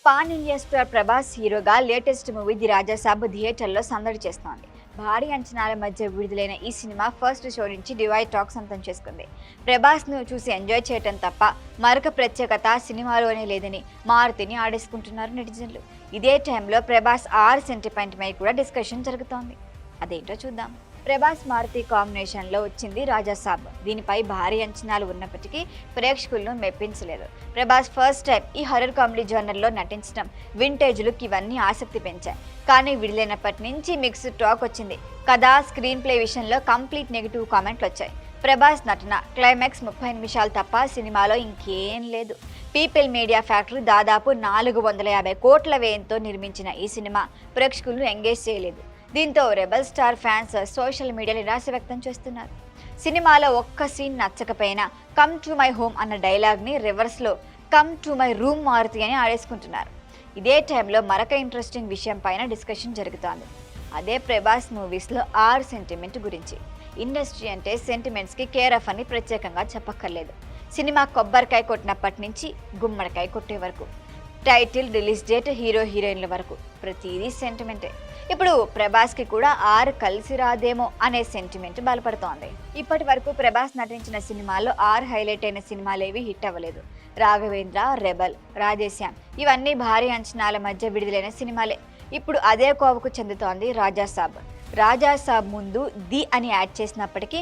Pan India star Prabhas హీరోగా latest movie the Raja Saab థియేటర్లో సందడి చేస్తోంది. భారీ అంచనాల మధ్య విడుదలైన ఈ సినిమా ఫస్ట్ షో నుంచి డివైడ్ టాక్ సొంతం చేసుకుంది. ప్రభాస్ను చూసి ఎంజాయ్ చేయటం తప్ప మరొక ప్రత్యేకత సినిమాలోనే లేదని మారుతిని ఆడేసుకుంటున్నారు నెటిజన్లు. ఇదే టైంలో ప్రభాస్ సెంటిమెంట్ పై కూడా డిస్కషన్ జరుగుతోంది. అదేంటో చూద్దాం. ప్రభాస్ మారుతి కాంబినేషన్లో వచ్చింది రాజాసాబ్. దీనిపై భారీ అంచనాలు ఉన్నప్పటికీ ప్రేక్షకులను మెప్పించలేదు. ప్రభాస్ ఫస్ట్ టైం ఈ హర్రర్ కామెడీ జోనర్లో నటించడం వింటేజ్ లుక్ ఇవన్నీ ఆసక్తి పెంచాయి. కానీ విడుదలైనప్పటి నుంచి మిక్స్డ్ టాక్ వచ్చింది. కథ, స్క్రీన్ ప్లే విషయంలో కంప్లీట్ నెగిటివ్ కామెంట్లు వచ్చాయి. ప్రభాస్ నటన, క్లైమాక్స్ 30 నిమిషాలు తప్ప సినిమాలో ఇంకేం లేదు. పీపుల్ మీడియా ఫ్యాక్టరీ దాదాపు 450 కోట్ల వ్యయంతో నిర్మించిన ఈ సినిమా ప్రేక్షకులను ఎంగేజ్ చేయలేదు. దీంతో రెబల్ స్టార్ ఫ్యాన్స్ సోషల్ మీడియాలో నిరాశ వ్యక్తం చేస్తున్నారు. సినిమాలో ఒక్క సీన్ నచ్చకపోయినా కమ్ టు మై హోమ్ అన్న డైలాగ్ని రివర్స్లో come to my room Maruthi అని ఆడేసుకుంటున్నారు. ఇదే టైంలో మరొక ఇంట్రెస్టింగ్ విషయం పైన డిస్కషన్ జరుగుతోంది. అదే ప్రభాస్ మూవీస్లో సెంటిమెంట్ గురించి. ఇండస్ట్రీ అంటే సెంటిమెంట్స్కి కేర్ ఆఫ్ అని ప్రత్యేకంగా చెప్పక్కర్లేదు. సినిమా కొబ్బరికాయ కొట్టినప్పటి నుంచి గుమ్మడికాయ కొట్టే వరకు, టైటిల్, రిలీజ్ డేట్, హీరో హీరోయిన్ల వరకు ప్రతిదీ సెంటిమెంటే. ఇప్పుడు ప్రభాస్కి కూడా కలిసి రాదేమో అనే సెంటిమెంట్ బలపడుతోంది. ఇప్పటి వరకు ప్రభాస్ నటించిన సినిమాల్లో హైలైట్ అయిన సినిమాలేవి హిట్ అవ్వలేదు. రాఘవేంద్ర, రెబల్, రాజేశ్యామ్ ఇవన్నీ భారీ అంచనాల మధ్య విడుదలైన సినిమాలే. ఇప్పుడు అదే కోవకు చెందుతోంది రాజాసాబ్. రాజాసాబ్ ముందు ది అని యాడ్ చేసినప్పటికీ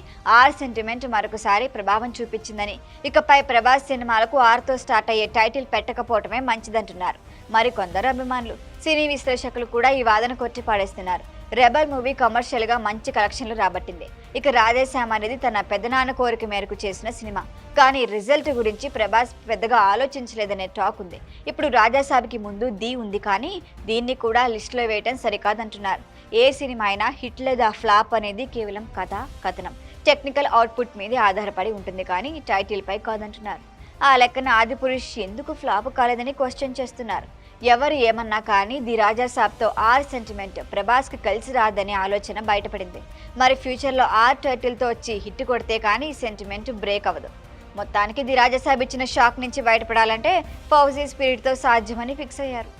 సెంటిమెంట్ మరొకసారి ప్రభావం చూపించిందని, ఇకపై ప్రభాస్ సినిమాలకు తో స్టార్ట్ అయ్యే టైటిల్ పెట్టకపోవటమే మంచిదంటున్నారు మరికొందరు అభిమానులు. సినీ విశ్లేషకులు కూడా ఈ వాదన కొట్టి పాడేస్తున్నారు. రెబల్ మూవీ కమర్షియల్గా మంచి కలెక్షన్లు రాబట్టింది. ఇక రాజేశ్యామ్ అనేది తన పెద్దనాన్న కోరిక మేరకు చేసిన సినిమా. కానీ రిజల్ట్ గురించి ప్రభాస్ పెద్దగా ఆలోచించలేదనే టాక్ ఉంది. ఇప్పుడు రాజాసాబ్కి ముందు ది ఉంది, కానీ దీన్ని కూడా లిస్టులో వేయటం సరికాదంటున్నారు. ఏ సినిమా అయినా హిట్ లేదా ఫ్లాప్ అనేది కేవలం కథ, కథనం, టెక్నికల్ అవుట్పుట్ మీదే ఆధారపడి ఉంటుంది, కానీ టైటిల్ పై కాదంటున్నారు. ఆ లెక్కన ఆదిపురుష్ ఎందుకు ఫ్లాప్ కాలేదని క్వశ్చన్ చేస్తున్నారు. ఎవరు ఏమన్నా కానీ ది రాజాసాబ్తో సెంటిమెంట్ ప్రభాస్కి కలిసి రాదనే ఆలోచన బయటపడింది. మరి ఫ్యూచర్లో టైటిల్తో వచ్చి హిట్ కొడితే కానీ సెంటిమెంట్ బ్రేక్ అవ్వదు. మొత్తానికి ది రాజాసాబ్ ఇచ్చిన షాక్ నుంచి బయటపడాలంటే ఫౌజీ స్పిరిట్తో సాధ్యమని ఫిక్స్ అయ్యారు.